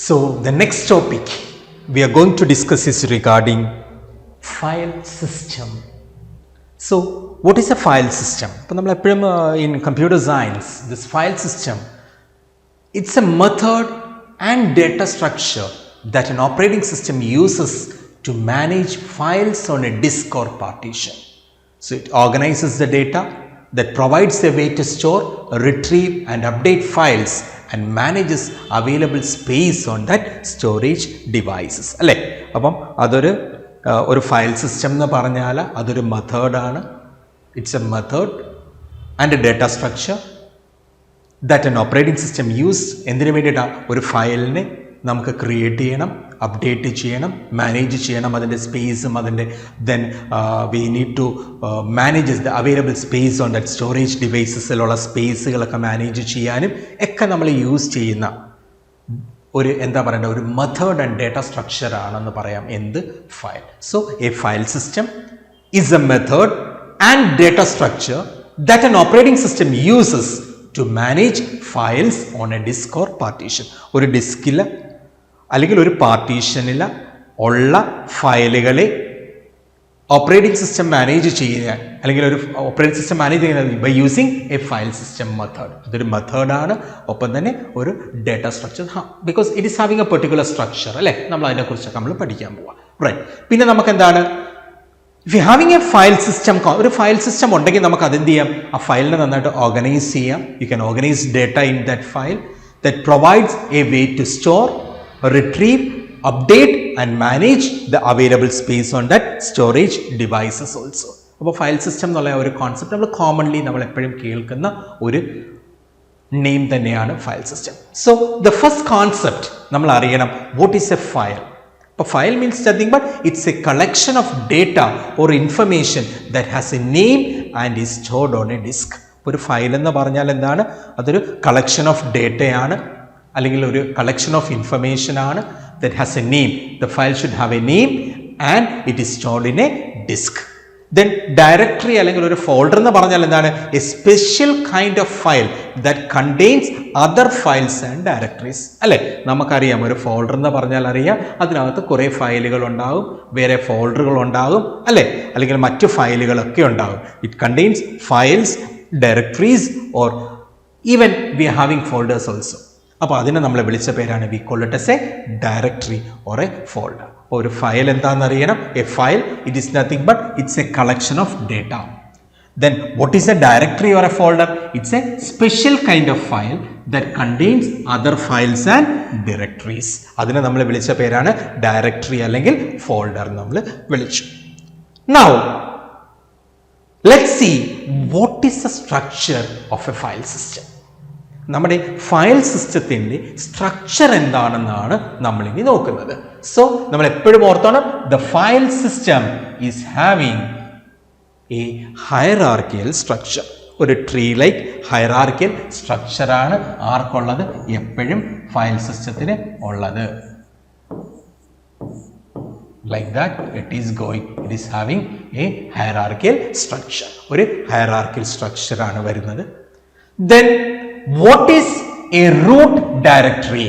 So the next topic we are going to discuss is regarding file system. So what is a file system? In computer science, this file system, it's a method and data structure that an operating system uses to manage files on a disk or partition. So it organizes the data, that provides a way to store, retrieve and update files and manages available space on that storage devices. അല്ലേ? അപ്പം ഒരു file system എന്ന് പറഞ്ഞാൽ അതൊരു മെത്തേഡാണ്. It's A method and A data structure that an operating system use. എന്തിനു വേണ്ടിയിട്ടാണ്? ഒരു ഫയലിനെ നമുക്ക് ക്രിയേറ്റ് ചെയ്യണം, അപ്ഡേറ്റ് ചെയ്യണം, മാനേജ് ചെയ്യണം, അതിൻ്റെ സ്പേസും അതിൻ്റെ then we need to manage the available space on that storage ഡിവൈസസിലുള്ള സ്പേസുകളൊക്കെ മാനേജ് ചെയ്യാനും ഒക്കെ നമ്മൾ യൂസ് ചെയ്യുന്ന ഒരു ഒരു മെത്തേഡ് ആൻഡ് ഡേറ്റ സ്ട്രക്ചർ ആണെന്ന് പറയാം. എന്ത്? File. So a file system is a method and data structure that an operating system uses to manage files on a disk or partition. ഒരു ഡിസ്കിൽ അല്ലെങ്കിൽ ഒരു പാർട്ടീഷനിൽ ഉള്ള ഫയലുകളെ ഓപ്പറേറ്റിംഗ് സിസ്റ്റം മാനേജ് ചെയ്യാൻ, അല്ലെങ്കിൽ ഒരു ഓപ്പറേറ്റിംഗ് സിസ്റ്റം മാനേജ് ചെയ്യുന്നത് by using a file system method. അതൊരു മെത്തേഡാണ്, ഒപ്പം തന്നെ ഒരു data structure. Because it is having a particular structure. അല്ലേ? നമ്മൾ അതിനെക്കുറിച്ചൊക്കെ നമ്മൾ പഠിക്കാൻ പോവാം. റൈറ്റ്. പിന്നെ നമുക്ക് എന്താണ്? If you having a file system, ഒരു ഫയൽ സിസ്റ്റം ഉണ്ടെങ്കിൽ നമുക്ക് അതെന്ത് ചെയ്യാം? ആ ഫയലിനെ നന്നായിട്ട് ഓർഗനൈസ് ചെയ്യാം. You can organise data in that file that provides a way to store, retrieve, update and manage the available space on that storage devices also. അപ്പോൾ ഫയൽ സിസ്റ്റം എന്നുള്ള ഒരു കോൺസെപ്റ്റ് നമ്മൾ എപ്പോഴും കേൾക്കുന്ന ഒരു നെയിം തന്നെയാണ് file system. So the first concept നമ്മൾ അറിയണം, വാട്ട് ഈസ് എ ഫയൽ? അപ്പോൾ file means nothing but it's a collection of data or information that has a name and is stored on a disk. ഒരു file എന്ന് പറഞ്ഞാൽ എന്താണ്? അതൊരു collection of ഡേറ്റയാണ്, അല്ലെങ്കിൽ ഒരു കളക്ഷൻ ഓഫ് ഇൻഫർമേഷൻ ആണ്. That has a name. The file should have a name and it is stored in a disk. Then directory അല്ലെങ്കിൽ ഒരു ഫോൾഡർ എന്ന് പറഞ്ഞാൽ എന്താണ്? A special kind of file that contains other files and directories. അല്ലേ? നമുക്കറിയാം, ഒരു folder എന്ന് പറഞ്ഞാൽ അറിയാം, അതിനകത്ത് കുറേ ഫയലുകൾ ഉണ്ടാകും, വേറെ ഫോൾഡറുകൾ ഉണ്ടാകും, അല്ലേ? അല്ലെങ്കിൽ മറ്റു ഫയലുകളൊക്കെ ഉണ്ടാകും. It contains files, directories, or even we are having folders also. അപ്പോൾ അതിനെ നമ്മൾ വിളിച്ച പേരാണ് we call it as A directory or A folder. അപ്പോൾ ഒരു ഫയൽ എന്താണെന്ന് അറിയണം. A file, it is nothing but it's a collection of data. Then what is A directory or A folder? It's A special kind of file that contains other files and directories. അതിനെ നമ്മൾ വിളിച്ച പേരാണ് directory അല്ലെങ്കിൽ folder നമ്മൾ വിളിച്ചു. Now let's see what is the structure of a file system. നമ്മുടെ file സിസ്റ്റത്തിൻ്റെ structure എന്താണെന്നാണ് നമ്മളിനി നോക്കുന്നത്. സോ നമ്മൾ എപ്പോഴും ഓർത്തോണം, the file system is having a hierarchical structure. ഒരു ട്രീ ലൈക്ക് ഹയറാർക്കിയൽ സ്ട്രക്ചറാണ് ആർക്കുള്ളത്? എപ്പോഴും ഫയൽ സിസ്റ്റത്തിന് ഉള്ളത്. Like that it is going, it is having a hierarchical structure. ഒരു hierarchical structure ആണ് വരുന്നത്. Then what is a root directory?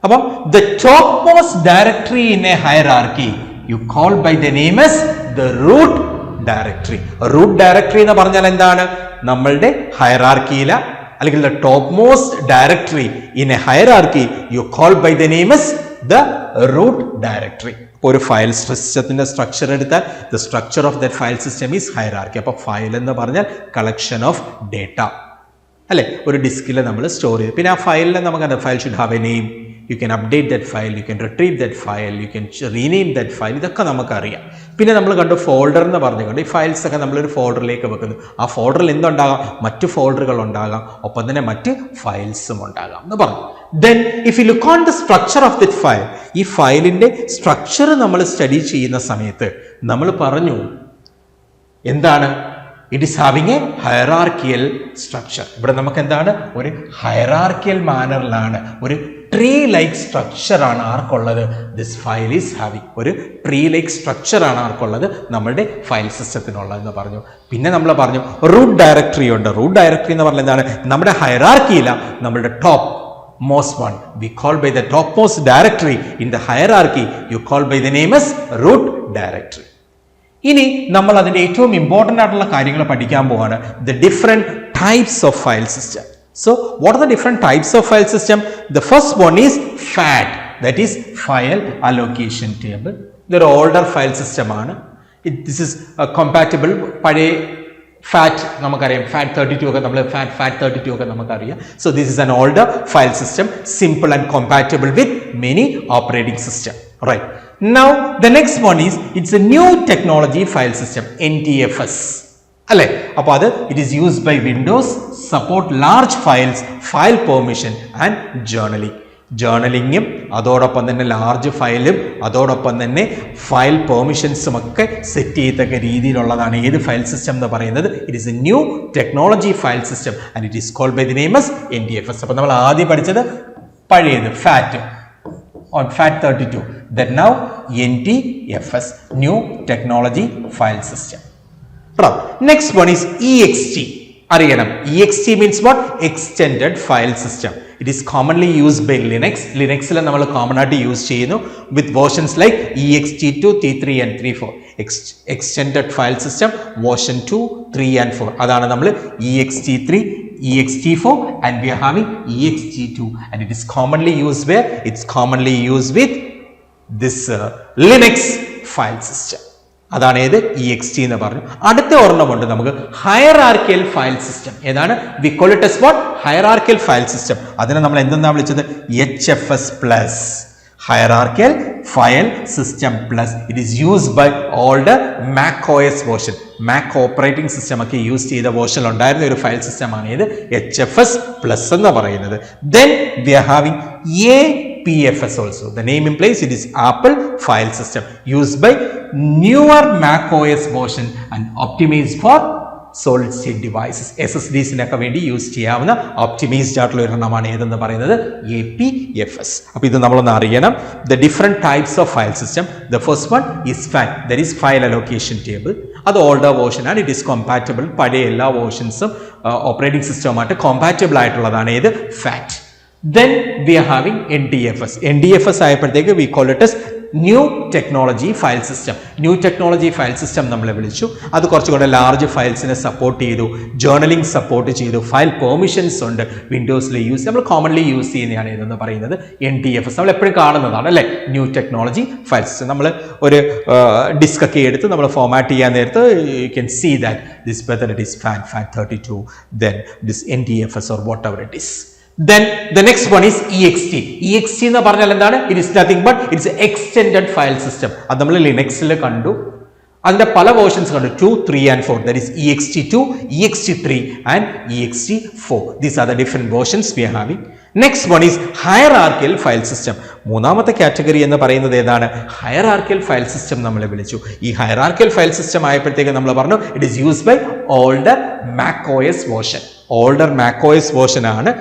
അപ്പോൾ the topmost directory in a hierarchy you call by the name as the root directory. root directory എന്ന് പറഞ്ഞാൽ എന്താണ്? നമ്മളുടെ ഹയറാർക്കിയില അല്ലെങ്കിൽ the topmost directory in a hierarchy you call by the name as the root directory. ഒരു file സിസ്റ്റത്തിന്റെ structure എടുത്താൽ the structure of that file system is hierarchy. അപ്പോൾ file എന്ന് പറഞ്ഞാൽ കളക്ഷൻ ഓഫ് ഡേറ്റ, അല്ലേ? ഒരു ഡിസ്കിൽ നമ്മൾ സ്റ്റോർ ചെയ്ത്, പിന്നെ ആ ഫയലിൽ നമുക്ക് file should have a name, you can update that file, you can retrieve that file, you can rename that file. ഇതൊക്കെ നമുക്കറിയാം. പിന്നെ നമ്മൾ കണ്ടു ഫോൾഡർ എന്ന് പറഞ്ഞുകൊണ്ട് ഈ ഫയൽസ് ഒക്കെ നമ്മളൊരു ഫോൾഡറിലേക്ക് വെക്കുന്നു. ആ ഫോൾഡറിൽ എന്തുണ്ടാകാം? മറ്റു ഫോൾഡറുകൾ ഉണ്ടാകാം, ഒപ്പം തന്നെ മറ്റ് ഫയൽസും ഉണ്ടാകാം എന്ന് പറഞ്ഞു. Then if you look on the structure of that file, ഈ ഫയലിന്റെ സ്ട്രക്ചർ നമ്മൾ സ്റ്റഡി ചെയ്യുന്ന സമയത്ത് നമ്മൾ പറഞ്ഞു എന്താണ്? It is having a hierarchical structure. ഇവിടെ നമുക്ക് എന്താണ്? ഒരു ഹയറാർക്കിയൽ മാനറിലാണ്, ഒരു ട്രീ ലൈക്ക് സ്ട്രക്ചർ ആണ് ആർക്കുള്ളത്? This file is having. ഒരു ട്രീ ലൈക്ക് സ്ട്രക്ചർ ആണ് ആർക്കുള്ളത്? നമ്മുടെ ഫയൽ സിസ്റ്റത്തിനുള്ളതെന്ന് പറഞ്ഞു. പിന്നെ നമ്മൾ പറഞ്ഞു റൂട്ട് ഡയറക്ടറി ഉണ്ട്. റൂട്ട് ഡയറക്ടറി എന്ന് പറഞ്ഞാൽ എന്താണ്? നമ്മുടെ ഹയറാർക്കിയില നമ്മളുടെ top topmost one. We call by the topmost directory in the hierarchy. You call by the name as root directory. ഇനി നമ്മൾ അതിൻ്റെ ഏറ്റവും ഇമ്പോർട്ടൻ്റ് ആയിട്ടുള്ള കാര്യങ്ങൾ പഠിക്കാൻ പോവാണ് the different types of file system. So what are the different types of file system? The first one is FAT, that is file allocation table. ഇതൊരു older file system ആണ്. This is compatible പഴയ FAT നമുക്കറിയാം, FAT32 ഒക്കെ നമ്മൾ FAT32 ഒക്കെ നമുക്കറിയാം. So this is an older file system, simple and compatible with many operating system. Right. Now the next one is it's a new technology file system, NTFS. അല്ലേ? അപ്പോൾ അത് it is used by Windows, support large files, file permission and journaling. ജേർണലിങ്ങും അതോടൊപ്പം തന്നെ large ഫയലും അതോടൊപ്പം തന്നെ file പെർമിഷൻസും ഒക്കെ set ചെയ്യത്തക്ക രീതിയിലുള്ളതാണ് ഏത് ഫയൽ സിസ്റ്റം എന്ന് പറയുന്നത്. It is a new technology file system and it is called by the name as NTFS. അപ്പോൾ നമ്മൾ ആദ്യം പഠിച്ചത് പഴയത് FAT on FAT32, then now NTFS, new technology file system. Right. Next one is EXT. അറിയണം, EXT means what? Extended file system. It is commonly used by Linux. Linuxൽ നമ്മൾ common ആയിട്ട് use ചെയ്യുന്നു with versions like ext2, t3 and 3.4. Extended file system version 2, 3 and 4. അതാണ് നമ്മൾ ext3, ext4 and we are having ext2 and it is commonly used where? It's commonly used with this Linux file system. അതാണ് ഏത് EXT എന്ന് പറഞ്ഞു. അടുത്ത ഒരെണ്ണമുണ്ട് നമുക്ക് hierarchical file system. ഏതാണ്? We call it as what? Hierarchical file system. അതിനെ നമ്മൾ എന്തെന്നാ വിളിച്ചത്? HFS plus, hierarchical file system plus. It is used by older Mac OS version. Mac operating system ഒക്കെ യൂസ് ചെയ്ത വേർഷൻ ഉണ്ടായിരുന്ന ഒരു ഫയൽ സിസ്റ്റമാണ് ഇത് HFS പ്ലസ് എന്ന് പറയുന്നത്. Then we are having APFS also. The name implies it is Apple file system used by newer Mac OS version and optimized for solid state devices. SSDs-നൊക്കെ വേണ്ടി use ചെയ്യാവുന്ന optimised ആയിട്ടുള്ള ഒരെണ്ണമാണ് ഏതെന്ന് പറയുന്നത് APFS. അപ്പോൾ ഇത് നമ്മളൊന്ന് അറിയണം. The different types of file system. The first one is FAT, that is file allocation table. അത് ഓൾഡർ വേർഷൻ ആണ്. ഇറ്റ് ഈസ് കോമ്പാറ്റബിൾ, പഴയ എല്ലാ വേർഷൻസും ഓപ്പറേറ്റിംഗ് സിസ്റ്റവുമായിട്ട് കോമ്പാറ്റബിൾ ആയിട്ടുള്ളതാണ് ഏത്? FAT. Then we are having NTFS. NTFS ആയപ്പോഴത്തേക്ക് we call it as new technology file system. New technology file system നമ്മൾ വിളിച്ചു. അത് കുറച്ചുകൂടെ ലാർജ് ഫയൽസിനെ സപ്പോർട്ട് ചെയ്തു, ജേർണലിംഗ് സപ്പോർട്ട് ചെയ്തു, ഫയൽ പെർമിഷൻസ് ഉണ്ട് വിൻഡോസിൽ യൂസ്. നമ്മൾ കോമൺലി യൂസ് ചെയ്യുന്നതാണ് ഇതെന്ന് പറയുന്നത് NTFS. നമ്മൾ എപ്പോഴും കാണുന്നതാണ് അല്ലേ, ന്യൂ ടെക്നോളജി ഫയൽ സിസ്റ്റം. നമ്മൾ ഒരു ഡിസ്ക് ഒക്കെ എടുത്ത് നമ്മൾ ഫോർമാറ്റ് ചെയ്യാൻ നേരത്ത് you can see that this whether it is FAT32, then this NTFS or whatever it is. Then the next one is EXT. EXT എന്ന് പറഞ്ഞാൽ എന്താണ്? It is nothing but it's an extended file system. അത് നമ്മൾ ലിനക്സിൽ കണ്ടു. അതിന്റെ പല versions കണ്ടു, 2, 3 and 4. That is EXT2, EXT3 and EXT4. These are the different versions we are having. Next one is hierarchical file system. മൂന്നാമത്തെ category എന്ന് പറയുന്നത് ഏതാണ്? ഹയറാർക്കിയൽ ഫയൽ സിസ്റ്റം നമ്മൾ വിളിച്ചു. ഈ ഹയറാർക്കിയൽ ഫയൽ സിസ്റ്റം ആയപ്പോഴത്തേക്ക് നമ്മൾ പറഞ്ഞു it is used by older Mac OS version. Older Mac OS version ആണ്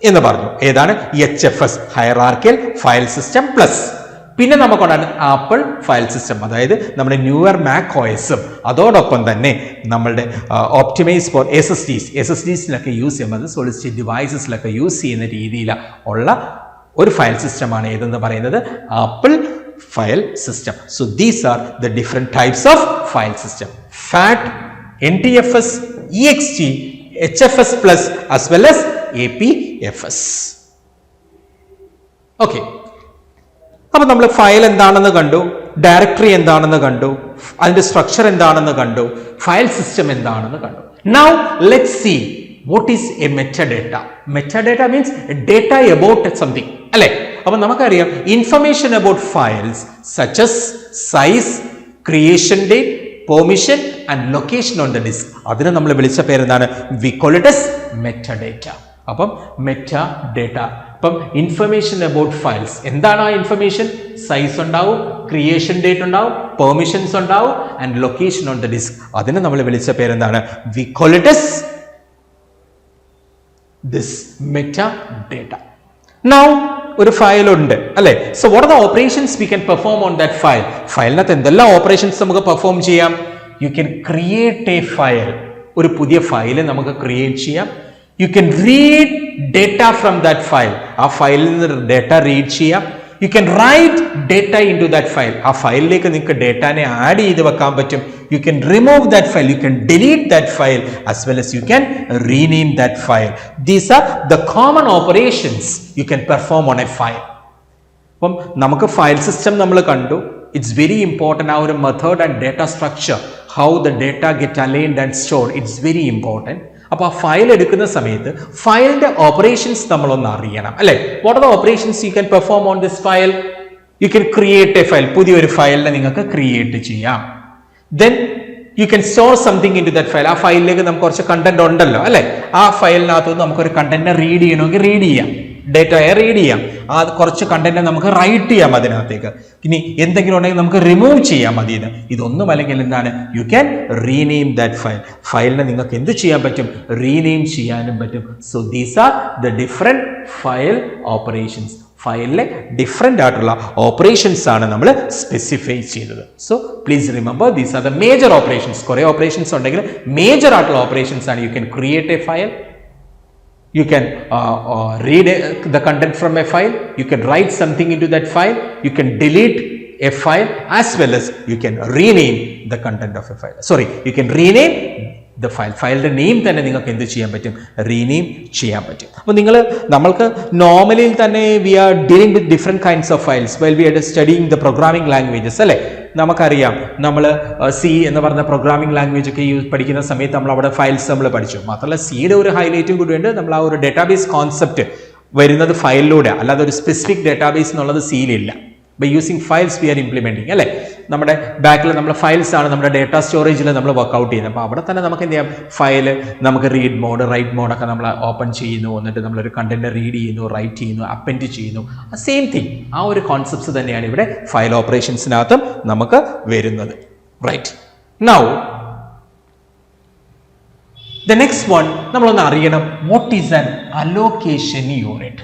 എന്ന് പറഞ്ഞു. ഏതാണ്? HFS, hierarchical file system plus. പിന്നെ നമുക്കുണ്ടാകുന്ന ആപ്പിൾ ഫയൽ സിസ്റ്റം, അതായത് നമ്മുടെ ന്യൂവർ മാക് OSഉം അതോടൊപ്പം തന്നെ നമ്മളുടെ ഓപ്റ്റിമൈസ് ഫോർ SSDസിലൊക്കെ യൂസ് ചെയ്യുന്നത്, സോളിഡ് സ്റ്റേറ്റ് ഡിവൈസസിലൊക്കെ യൂസ് ചെയ്യുന്ന രീതിയിൽ ഉള്ള ഒരു ഫയൽ സിസ്റ്റമാണ് ഏതെന്ന് പറയുന്നത് apple file system. So these are the different types of file system: FAT, NTFS, EXT, HFS plus as well as APFS. Okay, അപ്പൊ നമ്മൾ ഫയൽ എന്താണെന്ന് കണ്ടു, ഡയറക്ടറി എന്താണെന്ന് കണ്ടു, അതിന്റെ സ്ട്രക്ചർ എന്താണെന്ന് കണ്ടു, ഫയൽ സിസ്റ്റം എന്താണെന്ന് കണ്ടു. Now let's see what is a metadata. Metadata means data about something, അല്ലേ? അപ്പൊ നമുക്കറിയാം information about files such as size, creation date, permission and location on the disk. അതിനെ നമ്മൾ വിളിച്ച പേരെന്താണ്? We call it as metadata. അപ്പം metadata. അപ്പം information about files. എന്താണ് ആ ഇൻഫർമേഷൻ? സൈസ് ഉണ്ടാവും, ക്രിയേഷൻ ഡേറ്റ് ഉണ്ടാവും, പെർമിഷൻസ് ഉണ്ടാവും and location on the disk. അതിനെ നമ്മൾ വിളിച്ച പേരെന്താണ്? We call it as this metadata. Now ഒരു ഫയൽ ഉണ്ട് അല്ലേ? So what are the operations we can perform on that file? ഫയലിനകത്ത് എന്തെല്ലാം ഓപ്പറേഷൻസ് നമുക്ക് പെർഫോം ചെയ്യാം? You can create a file. ഒരു പുതിയ ഫയൽ നമുക്ക് ക്രിയേറ്റ് ചെയ്യാം. You can read data from that file. ആ ഫയലിൽ നിന്ന് ഡേറ്റ റീഡ് ചെയ്യാം. You can write data into that file. ആ ഫയലിലേക്ക് നിങ്ങൾക്ക് ഡേറ്റാനെ ആഡ് ചെയ്ത് വെക്കാൻ പറ്റും. You can remove that file. You can delete that file as well as you can rename that file. These are the common operations you can perform on a file. അപ്പം നമുക്ക് file system നമ്മൾ കണ്ടു. It's very important ആ ഒരു method and data structure, how the data get aligned and stored, it's very important. അപ്പോൾ ആ file എടുക്കുന്ന സമയത്ത് ഫയലിൻ്റെ ഓപ്പറേഷൻസ് നമ്മളൊന്ന് അറിയണം, അല്ലേ? What are the operations you can perform on this file? You can create a file, പുതിയൊരു ഫയലിനെ നിങ്ങൾക്ക് ക്രിയേറ്റ് ചെയ്യാം. Then you can store something in to that file. ആ ഫയലിലേക്ക് നമുക്ക് കുറച്ച് കണ്ടന്റ് ഉണ്ടല്ലോ, അല്ലേ? ആ ഫയലിനകത്ത് നമുക്കൊരു കണ്ടന്റിനെ റീഡ് ചെയ്യണമെങ്കിൽ റീഡ് ചെയ്യാം, ഡേറ്റയെ റീഡ് ചെയ്യാം. ആ കുറച്ച് കണ്ടന്റ് നമുക്ക് റൈറ്റ് ചെയ്യാം അതിനകത്തേക്ക്. ഇനി എന്തെങ്കിലും ഉണ്ടെങ്കിൽ നമുക്ക് റിമൂവ് ചെയ്യാം അതിൽ നിന്ന്. ഇതൊന്നും അല്ലെങ്കിൽ എന്താണ്, you can rename that file. ഫയലിനെ നിങ്ങൾക്ക് എന്ത് ചെയ്യാൻ പറ്റും? റീനെയിം ചെയ്യാനും പറ്റും. So these are the different file operations. ഫയലിലെ ഡിഫറെൻ്റ് ആയിട്ടുള്ള ഓപ്പറേഷൻസ് ആണ് നമ്മൾ സ്പെസിഫൈ ചെയ്തത്. So please remember these are the major operations. കുറേ ഓപ്പറേഷൻസ് ഉണ്ടെങ്കിൽ മേജർ ആയിട്ടുള്ള ഓപ്പറേഷൻസ് ആണ്. U can create a file, you can read the content from a file, you can write something into that file, you can delete a file as well as you can rename the content of a file. Sorry, you can rename the file. ഫയലിൻ്റെ name തന്നെ നിങ്ങൾക്ക് എന്ത് ചെയ്യാൻ പറ്റും? Rename ചെയ്യാൻ പറ്റും. അപ്പോൾ നമ്മൾക്ക് നോർമലി തന്നെ we are dealing with different kinds of files well we are studying the programming languages, അല്ലേ? നമുക്കറിയാം, നമ്മൾ സി എന്ന് പറഞ്ഞ പ്രോഗ്രാമിംഗ് ലാംഗ്വേജ് ഒക്കെ പഠിക്കുന്ന സമയത്ത് നമ്മൾ അവിടെ ഫയൽസ് നമ്മൾ പഠിച്ചു. മാത്രമല്ല സിയുടെ ഒരു ഹൈലൈറ്റും കൂടിയുണ്ട്, നമ്മൾ ആ ഒരു ഡേറ്റാബേസ് കോൺസെപ്റ്റ് വരുന്നത് ഫയലിലൂടെ, അല്ലാതെ ഒരു സ്പെസിഫിക് ഡേറ്റാബേസ് എന്നുള്ളത് സിയിലില്ല. By using files we are implementing, അല്ലേ? നമ്മുടെ ബാക്കിൽ നമ്മുടെ ഫയൽസ് ആണ് നമ്മുടെ ഡേറ്റാ സ്റ്റോറേജിൽ നമ്മൾ വർക്ക്ഔട്ട് ചെയ്യുന്നത്. അപ്പോൾ അവിടെ തന്നെ നമുക്ക് എന്ത് ചെയ്യാം? ഫയൽ നമുക്ക് റീഡ് മോഡ്, റൈറ്റ് മോഡൊക്കെ നമ്മൾ ഓപ്പൺ ചെയ്യുന്നു, എന്നിട്ട് നമ്മളൊരു കണ്ടന്റ് റീഡ് ചെയ്യുന്നു, റൈറ്റ് ചെയ്യുന്നു, അപ്പെൻഡ് ചെയ്യുന്നു. സെയിം തിങ്, ആ ഒരു കോൺസെപ്റ്റ്സ് തന്നെയാണ് ഇവിടെ ഫയൽ ഓപ്പറേഷൻസിനകത്തും നമുക്ക് വരുന്നത്. Right. Now the next one നമ്മളൊന്ന് അറിയണം, what is an allocation unit?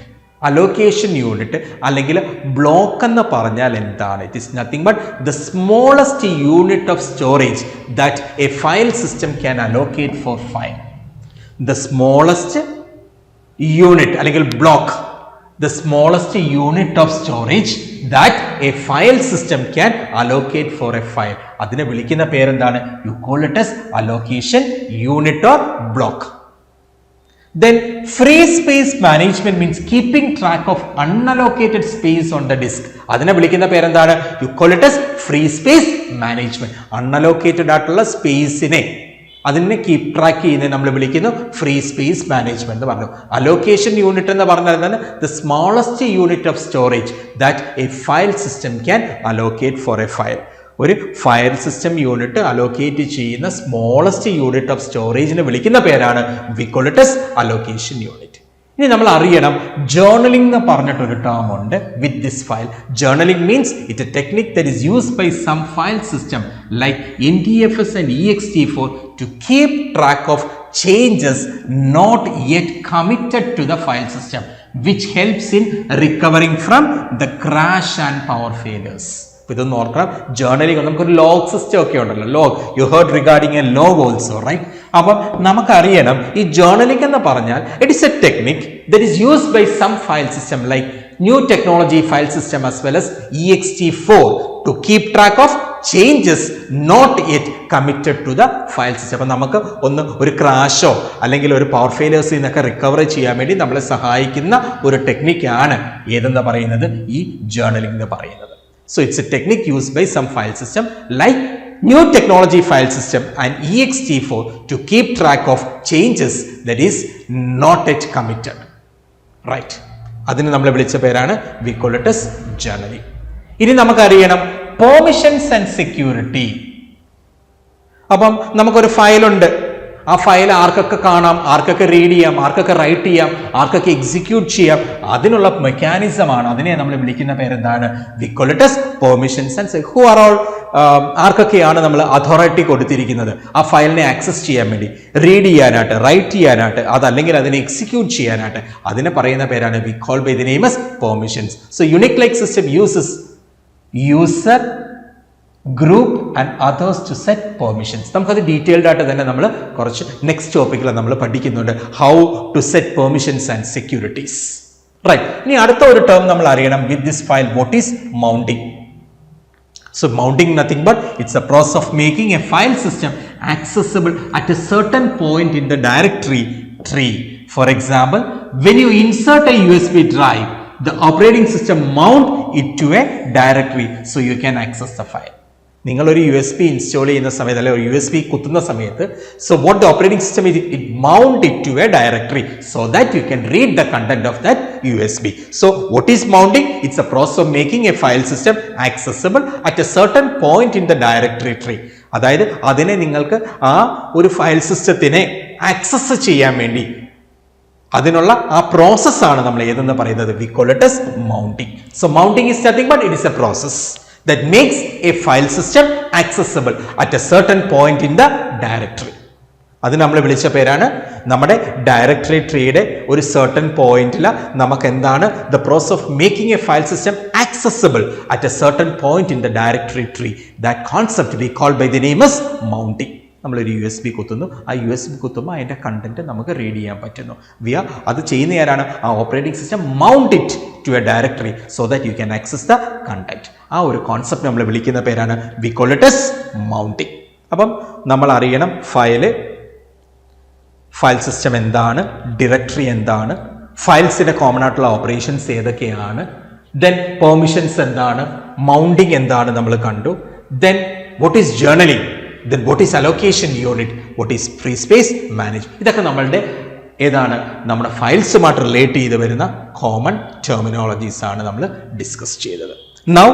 Allocation unit അല്ലെങ്കിൽ ബ്ലോക്ക് എന്ന് പറഞ്ഞാൽ എന്താണ്? It is nothing but the smallest unit of storage that a file system can allocate for file. The smallest unit അല്ലെങ്കിൽ block, the smallest unit of storage that a file system can allocate for a file. അതിനെ വിളിക്കുന്ന പേരെന്താണ്? You call it as allocation unit or block. Then free space management means keeping track of unallocated space on the disk. അതിനെ വിളിക്കുന്ന പേരെന്താണ്? You call it as free space management. Unallocated ആയിട്ടുള്ള സ്പേസിനെ അതിനെ keep track ചെയ്യുന്നത് നമ്മൾ വിളിക്കുന്നു free space management എന്ന് പറഞ്ഞു. അലോക്കേഷൻ യൂണിറ്റ് എന്ന് പറഞ്ഞാൽ എന്താണ്? The smallest unit of storage that a file system can allocate for a file. ഒരു ഫയൽ സിസ്റ്റം യൂണിറ്റ് അലോക്കേറ്റ് ചെയ്യുന്ന സ്മോളസ്റ്റ് യൂണിറ്റ് ഓഫ് സ്റ്റോറേജിനെ വിളിക്കുന്ന പേരാണ് we call it as allocation unit. ഇനി നമ്മൾ അറിയണം, ജേർണലിംഗ് എന്ന് പറഞ്ഞിട്ടൊരു ടേം ഉണ്ട് with this file. Journaling means it a technique that is used by some file system like NTFS and ext4 to keep track of changes not yet committed to the file system, which helps in recovering from the crash and power failures. ഇതൊന്നും ഓർക്കണം, journaling നമുക്കൊരു log system ഒക്കെ ഉണ്ടല്ലോ, log you heard regarding a log also, right? അപ്പം നമുക്കറിയണം ഈ journaling എന്ന് പറഞ്ഞാൽ it is a technique that is used by some file system like new technology file system as well as ext4 to keep track of changes not yet committed to the file system. അപ്പം നമുക്ക് ഒരു ക്രാഷോ അല്ലെങ്കിൽ ഒരു power ഫെയിലിയേഴ്സിൽ നിന്നൊക്കെ recover ചെയ്യാൻ വേണ്ടി നമ്മളെ സഹായിക്കുന്ന ഒരു ടെക്നിക്കാണ് ഏതെന്ന് പറയുന്നത് ഈ ജേർണലിംഗ് എന്ന് പറയുന്നത്. So it's a technique used by some file system like new technology file system and ext4 to keep track of changes that is not yet committed, right? അതിന് നമ്മൾ വിളിച്ച പേരാണ് we call it as journaling. ഇനി നമുക്കറിയണം permissions and security. അപ്പം നമുക്കൊരു ഫയലുണ്ട്, ആ file ആർക്കൊക്കെ കാണാം, ആർക്കൊക്കെ റീഡ് ചെയ്യാം, ആർക്കൊക്കെ റൈറ്റ് ചെയ്യാം, ആർക്കൊക്കെ എക്സിക്യൂട്ട് ചെയ്യാം, അതിനുള്ള മെക്കാനിസമാണ്. അതിനെ നമ്മൾ വിളിക്കുന്ന പേരെന്താണ്? We call it as permissions and who are all. ആർക്കൊക്കെയാണ് നമ്മൾ അതോറിറ്റി കൊടുത്തിരിക്കുന്നത് ആ ഫയലിനെ ആക്സസ് ചെയ്യാൻ വേണ്ടി, റീഡ് ചെയ്യാനായിട്ട്, റൈറ്റ് ചെയ്യാനായിട്ട്, അതല്ലെങ്കിൽ അതിനെ എക്സിക്യൂട്ട് ചെയ്യാനായിട്ട്, അതിനെ പറയുന്ന പേരാണ് we call by the name as permissions. So Unix like system uses user, group and others to set permissions. നമുക്കത് ഡീറ്റെയിൽഡ് ആയിട്ട് തന്നെ നമ്മൾ കുറച്ച് നെക്സ്റ്റ് ടോപ്പിക്കിൽ നമ്മൾ പഠിക്കുന്നുണ്ട്, how to set permissions and securities. Right. ഇനി അടുത്ത ഒരു ടേം നമ്മൾ അറിയണം with this file, what is mounting. So mounting nothing but it's a process of making a file system accessible at a certain point in the directory tree. For example, when you insert a USB drive, the operating system mount it to a directory so you can access the file. നിങ്ങൾ ഒരു USB install ചെയ്യുന്ന സമയത്ത് അല്ലെങ്കിൽ ഒരു USB കുത്തുന്ന സമയത്ത്, so what the operating system is, it mount it to a directory so that you can read the content of that USB. So what is mounting? It's a process of making a file system accessible at a certain point in the directory tree. അതായത് അതിനെ നിങ്ങൾക്ക് ആ ഒരു file സിസ്റ്റത്തിനെ access ചെയ്യാൻ വേണ്ടി അതിനുള്ള ആ പ്രോസസ്സാണ് നമ്മൾ ഏതെന്ന് പറയുന്നത്, we call it as mounting. So mounting is nothing but it is a process that makes a file system accessible at a certain point in the directory. അത് നമ്മൾ വിളിച്ച പേരാണ് നമ്മുടെ ഡയറക്ടറി ട്രീയുടെ ഒരു സർട്ടൺ പോയിന്റിൽ നമുക്ക് എന്താണ് the process of making a file system accessible at a certain point in the directory tree. That concept we call by the name is mounting. നമ്മളൊരു USB കുത്തുന്നു, ആ USB കുത്തുമ്പോൾ അതിൻ്റെ കണ്ടന്റ് നമുക്ക് റീഡ് ചെയ്യാൻ പറ്റുന്നു. അത് ചെയ്യുന്ന ആരാണ്? ആ operating system mount it to a directory so that you can access the content. ആ ഒരു കോൺസെപ്റ്റ് നമ്മൾ വിളിക്കുന്ന പേരാണ് we call it as mounting. അപ്പം നമ്മൾ അറിയണം ഫയൽ സിസ്റ്റം എന്താണ്, ഡയറക്ടറി എന്താണ്, ഫയൽസിന്റെ കോമൺ ആയിട്ടുള്ള ഓപ്പറേഷൻസ് ഏതൊക്കെയാണ്, ദെൻ പെർമിഷൻസ് എന്താണ്, മൗണ്ടിങ് എന്താണ് നമ്മൾ കണ്ടു, then what is journaling, then what is allocation unit, what is free space management. ഇതൊക്കെ നമ്മളുടെ ഏതാണ് നമ്മുടെ ഫയൽസുമായിട്ട് റിലേറ്റ് ചെയ്ത് വരുന്ന കോമൺ ടെർമിനോളജീസ് ആണ് നമ്മൾ ഡിസ്കസ് ചെയ്തത്. Now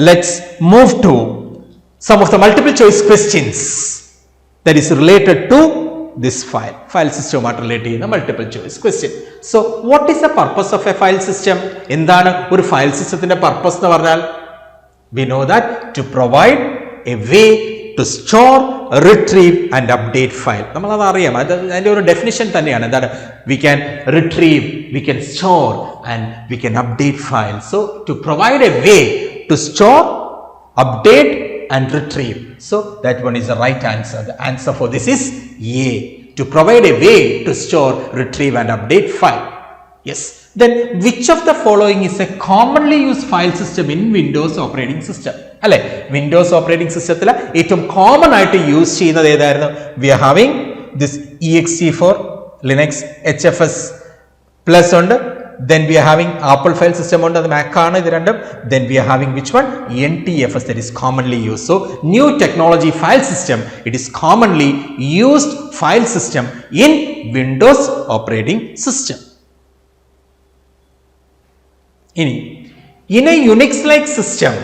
let's move to some of the multiple choice questions that is related to this file സിസ്റ്റവുമായിട്ട് റിലേറ്റ് ചെയ്യുന്ന multiple choice question. So what is the purpose of a file system? എന്താണ് ഒരു file സിസ്റ്റത്തിന്റെ purpose എന്ന് പറഞ്ഞാൽ? we know that to provide a way to store, retrieve and update file. നമ്മളത് അറിയാം, അതിന്റെ ഒരു ഡെഫിനിഷൻ തന്നെയാണ്. എന്താണ്? we can retrieve, we can store and we can update file. So to provide a way to store, update and retrieve. So that one is the right answer. The answer for this is A. To provide a way to store, retrieve and update file. Yes. Then which of the following is a commonly used file system in Windows operating system? അല്ലെ, Windows operating സിസ്റ്റത്തിൽ ഏറ്റവും common ആയിട്ട് use ചെയ്യുന്നത് ഏതായിരുന്നു? We are having this ext4 Linux HFS plus ഉണ്ട്, then we are having Apple file system ഉണ്ട്, അത് Mac ആണ് ഇത് രണ്ടും, then we are having which one? NTFS, that is commonly used. So new technology file system, it is commonly used file system in Windows operating system. ഇനി in a Unix like system,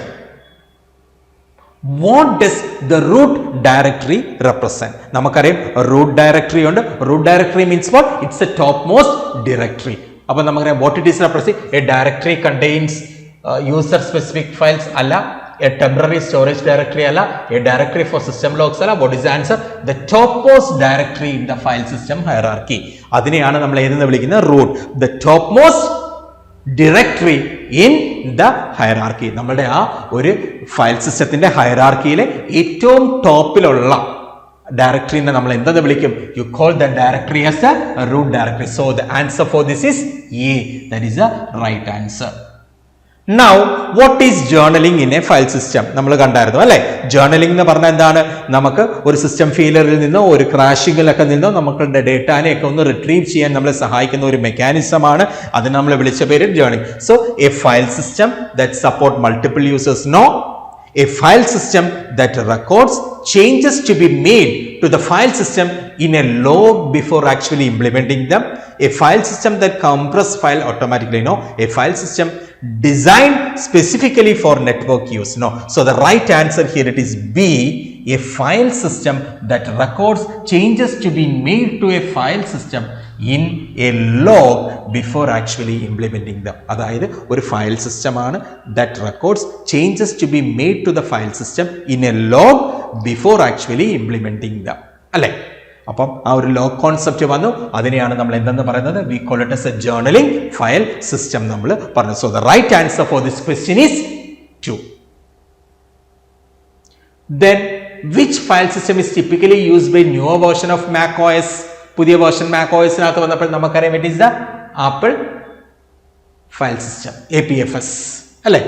what does the root directory represent? നമുക്കറിയാം root directory ഉണ്ട്. root directory means what? It's the topmost directory. അപ്പോൾ നമുക്കറിയാം what it is represent. A directory contains user specific files അല്ല, a temporary storage directory അല്ല, a directory for system logs അല്ല. What is the answer? The topmost directory in the file system hierarchy. അതിനെയാണ് നമ്മൾ ഏതെന്ന് വിളിക്കുന്നത്? root. The topmost directory in the hierarchy. നമ്മളുടെ ആ ഒരു ഫയൽ സിസ്റ്റത്തിന്റെ ഹയറാർക്കിയിലെ ഏറ്റവും ടോപ്പിലുള്ള ഡയറക്ടറിനെ നമ്മൾ എന്തെന്ന് വിളിക്കും? You call the directory as a root directory. So the answer for this is A. That is the right answer. Now what is journaling in a file system? നമ്മൾ കണ്ടായിരുന്നു അല്ലെ. ജേർണലിംഗ് എന്ന് പറഞ്ഞാൽ എന്താണ്? നമുക്ക് ഒരു സിസ്റ്റം ഫെയിലിയറിൽ നിന്നോ ഒരു ക്രാഷിങ്ങിലൊക്കെ നിന്നോ നമുക്കുടെ ഡേറ്റാനെയൊക്കെ ഒന്ന് റിട്രീവ് ചെയ്യാൻ നമ്മളെ സഹായിക്കുന്ന ഒരു മെക്കാനിസം ആണ്. അതിന് നമ്മൾ വിളിച്ച പേര് journaling. So a file system that support multiple users. No, a file system that records changes to be made to the file system in a log before actually implementing them. A file system that compress file automatically. No, a file system designed specifically for network use. No, so the right answer here it is B. A file system that records changes to be made to a file system in a log before actually implementing them. അതായത് ഒരു file system ആണ് that records changes to be made to the file system in a log before actually implementing them. അല്ലേ? അപ്പം ആ ഒരു log concept വന്നു. അതിനെയാണ് നമ്മൾ എന്തെന്ന് പറയുന്നത്? we call it as a journaling file system നമ്മൾ പറഞ്ഞു. So the right answer for this question is 2. Then which file system is typically used by newer version of Mac OS? പുതിയ version Mac OS നകത്ത് വന്നപ്പോൾ നമുക്കറിയാം it is the Apple file system, APFS, അല്ലേ?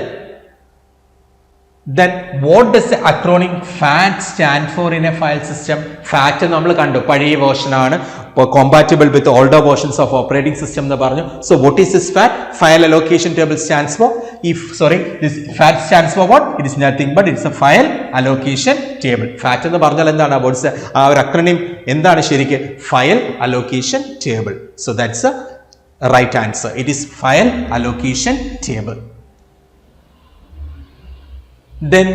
Then what does the acronym FAT stand for in a file system? FAT നമ്മൾ കണ്ടു, പഴയ version ആണ്, compatible with older versions of operating system എന്ന് പറഞ്ഞു. So what is this FAT? File allocation table stands for, this FAT stands for what? It is nothing but it's a file allocation table. FAT എന്ന് പറഞ്ഞാൽ എന്താണ്? What's ആ ഒരു acronym എന്താണ് ശരിക്ക്? File allocation table. So that's the right answer. It is file allocation table. Then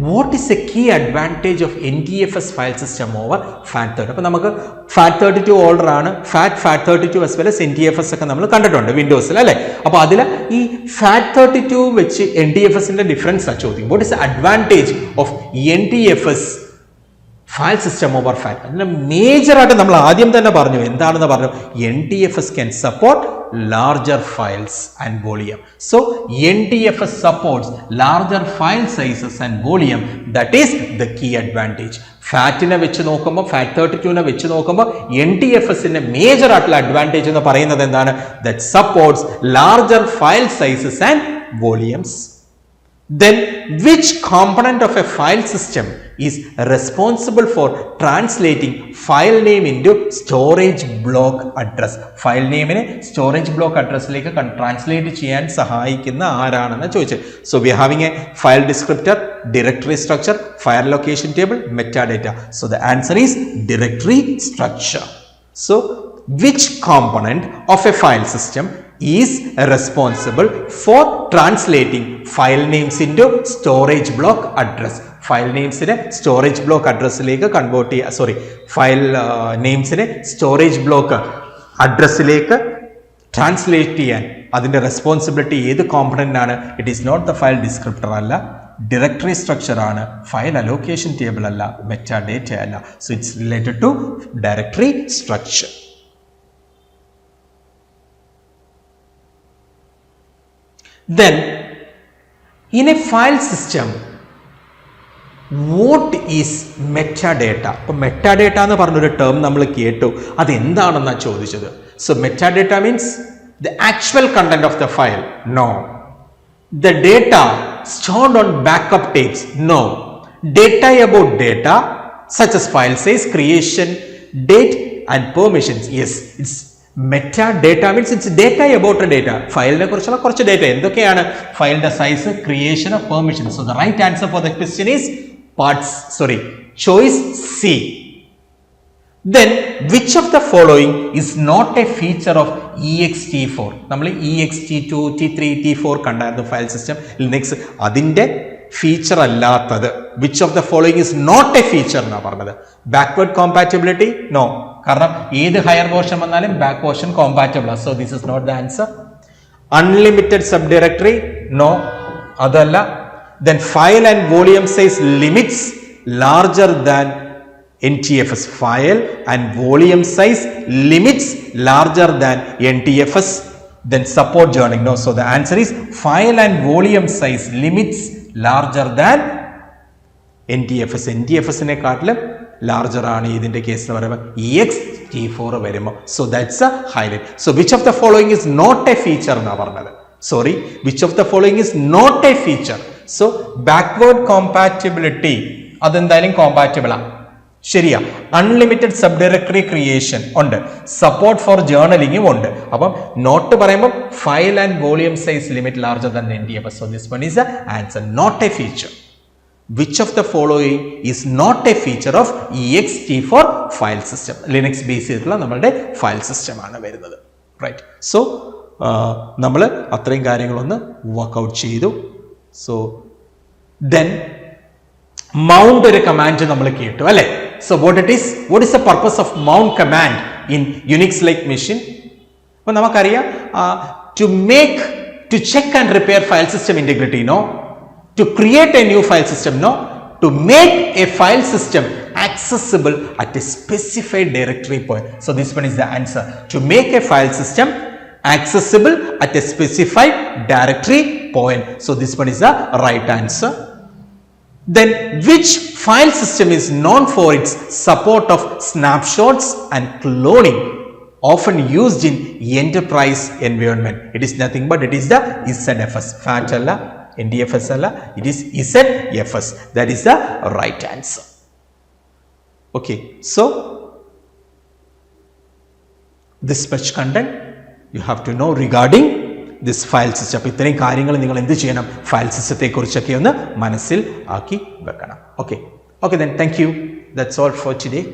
what is the key advantage of NTFS file system over FAT32? അപ്പോൾ നമുക്ക് FAT32 older ആണ്, FAT32 as well as NTFS ഒക്കെ നമ്മൾ കണ്ടിട്ടുണ്ട് വിൻഡോസിൽ, അല്ലേ? അപ്പോൾ അതിൽ ഈ FAT32 വെച്ച് NTFSന്റെ ഡിഫറൻസ് ആ ചോദ്യം. What is the advantage of NTFS file system over FAT? അതിന് മേജറായിട്ട് നമ്മൾ ആദ്യം തന്നെ പറഞ്ഞു, എന്താണെന്ന് പറഞ്ഞു, NTFS can support larger files and volume. So NTFS supports larger file sizes and volume. That is the key advantage. FAT-നെ വെച്ച് നോക്കുമ്പോൾ, FAT32നെ വെച്ച് നോക്കുമ്പോൾ NTFSന്റെ മേജർ ആയിട്ടുള്ള അഡ്വാൻറ്റേജ് എന്ന് പറയുന്നത് എന്താണ്? That supports larger file sizes and volumes. Then which component of a file system is responsible for translating file name into storage block address? File name നെ storage block address ലേക്ക് translate ചെയ്യാൻ സഹായിക്കുന്ന ആരാണെന്ന് ചോദിച്ചു. So we are having a file descriptor, directory structure, file location table, metadata. So the answer is directory structure. So which component of a file system is responsible for translating file names into storage block address? File നെയിംസിനെ storage block അഡ്രസ്സിലേക്ക് convert ചെയ്യുക, file നെയിംസിനെ storage block അഡ്രസ്സിലേക്ക് translate ചെയ്യാൻ അതിൻ്റെ responsibility ഏത് component ആണ്? It is not the file descriptor അല്ല, ഡയറക്ടറി സ്ട്രക്ചർ ആണ്, ഫയൽ അലോക്കേഷൻ ടേബിൾ അല്ല, മെറ്റാഡേറ്റ അല്ല. So it's related to directory structure. Then in a file system, what is metadata? അപ്പോൾ metadata എന്ന് പറഞ്ഞൊരു ടേം നമ്മൾ കേട്ടു, അത് എന്താണെന്നാണ് ചോദിച്ചത്. So metadata means the actual content of the file? No. The data stored on backup tapes? No. Data about data such as file size, creation, date and permissions? Yes, it's metadata means it's data about a data. ഫയലിനെ കുറിച്ചുള്ള കുറച്ച് data. എന്തൊക്കെയാണ്? ഫയലിന്റെ size, creation, permission. So the right answer for the question is choice C. Then which of the following is not a feature of ext4? നമ്മൾ ext2, t3, t4 കണ്ടായിരുന്നു file system Linux. അതിന്റെ feature അല്ലാത്തത് which of the following is not a feature എന്നാണ് പറഞ്ഞത്. Backward compatibility? No. കാരണം ഏത് higher version വന്നാലും back version compatible ആണ്. So this is not the answer. Unlimited sub directory? No, അതല്ല. Then file and volume size limits larger than NTFS. File and volume size limits larger than NTFS. Then support journaling? No. So the answer is file and volume size limits larger than NTFS. NTFSനെ കാട്ടിലും larger ആണ് ഇതിന്റെ കേസിൽ പറയുമ്പോൾ ext4 വരുമ്പോൾ. So that's a highlight. So which of the following is not a feature എന്നാണ് പറഞ്ഞത്. Which of the following is not a feature? So backward compatibility അതെന്തായാലും കോമ്പാറ്റബിൾ ആണ്, ശരിയാ. അൺലിമിറ്റഡ് സബ് ഡയറക്ടറി ക്രിയേഷൻ ഉണ്ട്, സപ്പോർട്ട് ഫോർ ജേർണലിംഗും ഉണ്ട്. അപ്പം not പറയുമ്പോൾ file and volume size limit larger than NTFS. So this one is the answer, not a feature. Which of the following is not a feature of ext4 file system? Linux base ചെയ്തിട്ടുള്ള നമ്മളുടെ file system ആണ് വരുന്നത്. Right. So നമ്മൾ അത്രയും കാര്യങ്ങളൊന്ന് workout ചെയ്തു. So then mount ഒരു command നമ്മൾ കേട്ടു, അല്ലേ? So what is the purpose of mount command in Unix like machine? അപ്പോൾ നമുക്കറിയാം, to check and repair file system integrity, no? To create a new file system, no? To make a file system accessible at a specified directory point. So this one is the answer. To make a file system accessible at a specified directory point. So this one is the right answer. Then which file system is known for its support of snapshots and cloning, often used in enterprise environment? It is nothing but it is the ZFS. FAT alla, NDFS alla, it is ZFS. That is the right answer. Okay, so this much content you have to know regarding this file system. അപ്പോൾ ഇത്രയും കാര്യങ്ങൾ നിങ്ങൾ എന്ത് ചെയ്യണം? File സിസ്റ്റത്തെ കുറിച്ചൊക്കെ ഒന്ന് മനസ്സിൽ ആക്കി വെക്കണം. Okay, then thank you. That's all for today.